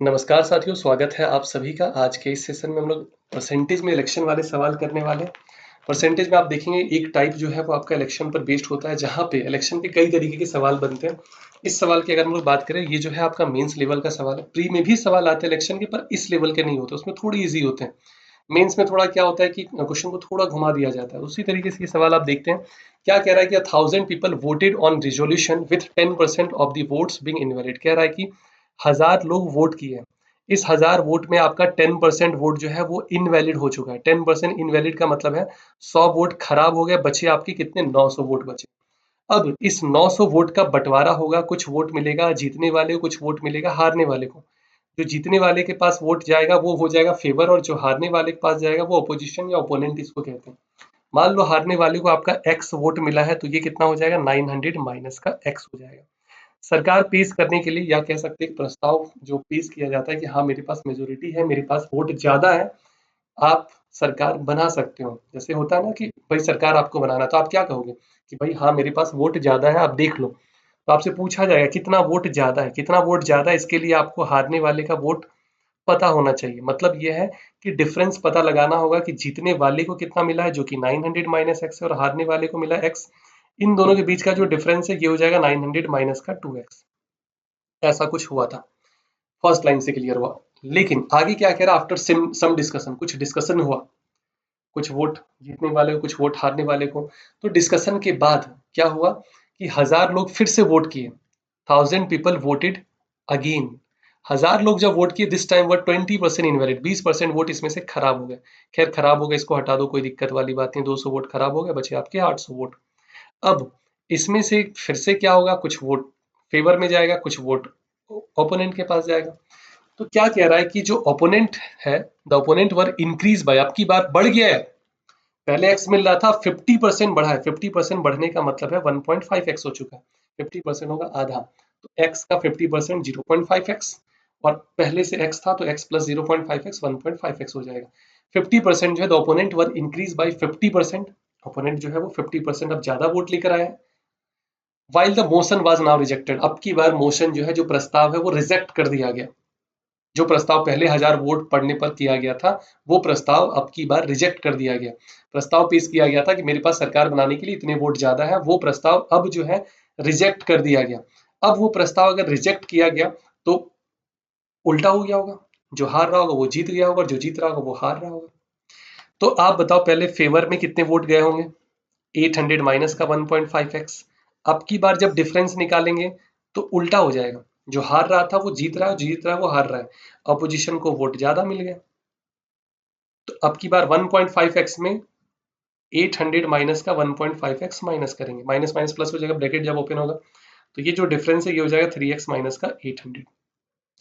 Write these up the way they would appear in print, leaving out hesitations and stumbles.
नमस्कार साथियों, स्वागत है आप सभी का। आज के इस सेशन में हम लोग परसेंटेज में इलेक्शन वाले सवाल करने वाले हैं। परसेंटेज में आप देखेंगे एक टाइप जो है वो आपका इलेक्शन पर बेस्ड होता है, जहाँ पे इलेक्शन के कई तरीके के सवाल बनते हैं। इस सवाल की अगर हम लोग बात करें, ये जो है आपका मेंस लेवल का सवाल है। प्री में भी सवाल आते हैं इलेक्शन के, पर इस लेवल के नहीं होते, उसमें थोड़ी ईजी होते हैं। मेंस में थोड़ा क्या होता है कि क्वेश्चन को थोड़ा घुमा दिया जाता है। उसी तरीके से ये सवाल आप देखते हैं। क्या कह रहा है कि 1000 people voted on resolution with 10% of the votes being invalid. कह रहा है कि 1000 लोग वोट किए। इस 1000 वोट में आपका 10% वोट जो है वो इनवैलिड हो चुका है। 10% इनवैलिड का मतलब है 100 वोट खराब हो गए, बचे आपके कितने, 900 वोट बचे। अब इस 900 वोट का बंटवारा होगा, कुछ वोट मिलेगा जीतने वाले को, कुछ वोट मिलेगा हारने वाले को। जो जीतने वाले के पास वोट जाएगा वो हो जाएगा फेवर, और जो हारने वाले के पास जाएगा वो अपोजिशन या ओपोनेंट इसको कहते हैं। मान लो हारने वाले को आपका एक्स वोट मिला है, तो ये कितना हो जाएगा, 900 माइनस का एक्स हो जाएगा। सरकार पेश करने के लिए, या कह सकते हैं प्रस्ताव जो पेश किया जाता है कि हाँ मेरे पास मेजोरिटी है, मेरे पास वोट ज्यादा है, आप सरकार बना सकते हो। जैसे होता है ना कि भाई सरकार आपको बनाना, तो आप क्या कहोगे कि भाई हाँ मेरे पास वोट ज्यादा है, आप देख लो। तो आपसे पूछा जाएगा कितना वोट ज्यादा है, कितना वोट ज्यादा है। इसके लिए आपको हारने वाले का वोट पता होना चाहिए। मतलब ये है कि डिफरेंस पता लगाना होगा कि जीतने वाले को कितना मिला है, जो कि 900 माइनस एक्स है, और हारने वाले को मिला एक्स। इन दोनों के बीच का जो डिफरेंस है ये हो जाएगा 900 माइनस का 2x। ऐसा कुछ हुआ था। फर्स्ट लाइन से क्लियर हुआ। लेकिन आगे क्या कह रहा है, आफ्टर सम डिस्कशन, कुछ डिस्कशन हुआ, कुछ वोट जीतने वाले को, कुछ वोट हारने वाले को। तो डिस्कशन के बाद क्या हुआ कि 1000 लोग फिर से वोट किए। 1000 पीपल वोटेड अगेन। 1000 लोग जब वोट किए, this time were 20% invalid. 20% vote इसमें से खराब हो गए। खैर खराब हो गए, इसको हटा दो, कोई दिक्कत वाली बात नहीं। 200 वोट खराब हो गए, बचे आपके 800 वोट। अब इसमें से फिर से क्या होगा, कुछ वोट फेवर में जाएगा, कुछ वोट ओपोनेंट के पास जाएगा। तो क्या कह रहा है कि जो ओपोनेंट है, the opponent were increase by, अब की बार बढ़ गया है। पहले एक्स मिल रहा था, 50% बढ़ा है। 50% बढ़ने का मतलब है 1.5x हो चुका है। 50% होगा आधा, तो x का 50% 0.5x, और पहले से x था तो x प्लस 0.5x 1.5x हो जाएगा। 50% जो है the opponent were increase by 50%। Opponent जो है वो 50% अब ज्यादा वोट लेकर आया है। While the motion was now rejected, अब की बार मोशन जो है, जो प्रस्ताव है वो रिजेक्ट कर दिया गया। जो प्रस्ताव पहले 1000 वोट पड़ने पर किया गया था, वो प्रस्ताव अब की बार रिजेक्ट कर दिया गया। प्रस्ताव पेश किया गया था कि मेरे पास सरकार बनाने के लिए इतने वोट ज्यादा है, वो प्रस्ताव अब जो है रिजेक्ट कर दिया गया। अब वो प्रस्ताव अगर रिजेक्ट किया गया तो उल्टा हो गया होगा। जो हार रहा होगा वो जीत गया होगा, और जो जीत रहा होगा वो हार रहा होगा। तो आप बताओ पहले फेवर में कितने वोट गए होंगे, 800 माइनस का 1.5x। अब की बार जब डिफरेंस निकालेंगे तो उल्टा हो जाएगा। जो हार रहा था वो जीत रहा है, जीत रहा है वो हार रहा है। अपोजिशन को वोट ज्यादा मिल गए। तो अब की बार 1.5x में 800 माइनस का 1.5x माइनस करेंगे, माइनस माइनस प्लस हो जाएगा, ब्रैकेट जब ओपन होगा तो ये जो डिफरेंस है ये हो जाएगा 3x माइनस का 800।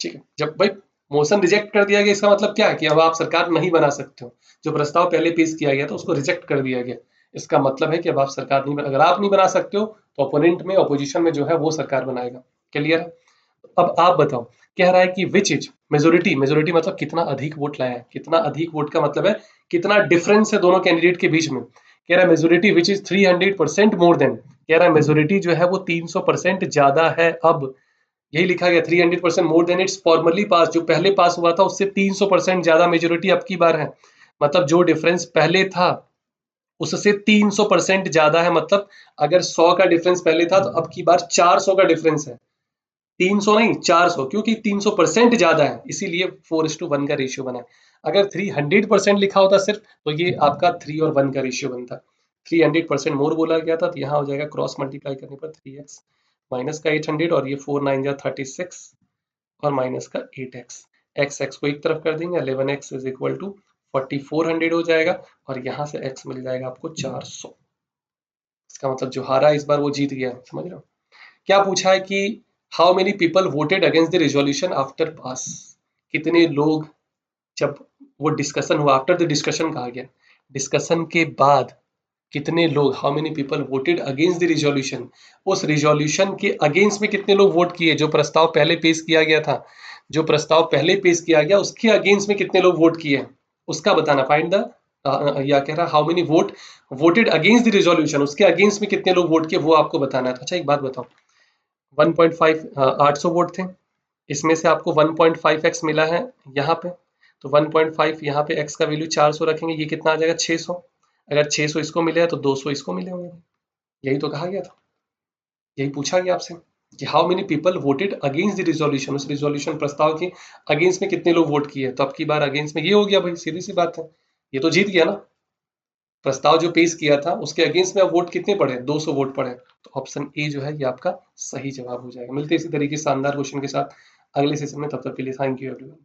ठीक है, जब भाई मोशन रिजेक्ट कर दिया गया, इसका मतलब क्या है कि अब आप सरकार नहीं बना सकते हो। जो प्रस्ताव पहले पेश किया गया था उसको रिजेक्ट कर दिया गया। इसका मतलब है कि अब आप सरकार नहीं अगर आप नहीं बना सकते हो तो ओपोनेंट में, ऑपोजिशन में जो है वो सरकार बनाएगा। क्लियर है। अब आप बताओ, कह रहा है कि विच इज मेजोरिटी। मेजोरिटी मतलब कितना अधिक वोट लाया है। कितना अधिक वोट का मतलब है कितना डिफरेंस है दोनों कैंडिडेट के बीच में। कह रहा है majority which is 300% more than. कह रहा है मेजोरिटी जो है वो 300% ज्यादा है। अब यही लिखा गया 300% मोर देन इट्स फॉर्मली पास, जो पहले पास हुआ था उससे 300% ज्यादा मेजोरिटी अब की बार है। मतलब जो डिफरेंस पहले था उससे 300% ज्यादा है। मतलब अगर 100 का डिफरेंस पहले था तो अब की बार 400 का डिफरेंस है। 300 नहीं 400, क्योंकि 300% ज्यादा है, इसीलिए 4:1 का रेशियो बना है। अगर 300% लिखा होता सिर्फ, तो ये आपका 3 और 1 का रेशियो बनता। 300% मोर बोला गया था, तो यहाँ हो जाएगा क्रॉस मल्टीप्लाई करने पर 3x माइनस का 800, और ये 4 9 जा 36, और माइनस का 8x। एक्स एक्स को एक तरफ कर देंगे, 11x इज इक्वल टू 4400 हो जाएगा, और यहाँ से x मिल जाएगा आपको 400। इसका मतलब जो हारा इस बार वो जीत गया, समझ रहे हो। क्या पूछा है कि how many people voted against the resolution after pass. कितने लोग, जब वो डिस्कशन हुआ, आफ्टर द डिस्कशन कहा गया, डिस्कशन के बाद कितने लोग, how many people voted against the resolution. उस रिजोल्यूशन के अगेंस्ट में कितने लोग वोट किए। जो प्रस्ताव पहले पेश किया गया था, जो प्रस्ताव पहले पेश किया गया उसके अगेंस्ट में कितने लोग वोट किए, उसका बताना। फाइंड द, या कह रहा how many vote voted against the resolution, उसके अगेंस्ट में कितने लोग वोट किए वो आपको बताना है। अच्छा एक बात बताओ, 1.5 800 वोट थे, इसमें से आपको 1.5x मिला है यहाँ पे, तो 1.5 यहाँ पे x का वैल्यू 400 रखेंगे, ये कितना आ जाएगा 600। अगर 600 इसको मिले हैं तो 200 इसको मिले होंगे। यही तो कहा गया था, यही पूछा गया आपसे कि how many people voted against the resolution, उस रिजोल्यूशन प्रस्ताव के अगेंस्ट में कितने लोग वोट किए। तो अब की बार अगेंस्ट में ये हो गया भाई, सीधी सी बात है, ये तो जीत गया ना। प्रस्ताव जो पेश किया था उसके अगेंस्ट में अब वोट कितने पड़े, 200 वोट पड़े। तो ऑप्शन ए जो है ये आपका सही जवाब हो जाएगा। मिलते हैं इसी तरीके शानदार क्वेश्चन के साथ अगले सेशन में, तब तक के लिए थैंक यू एवरीवन।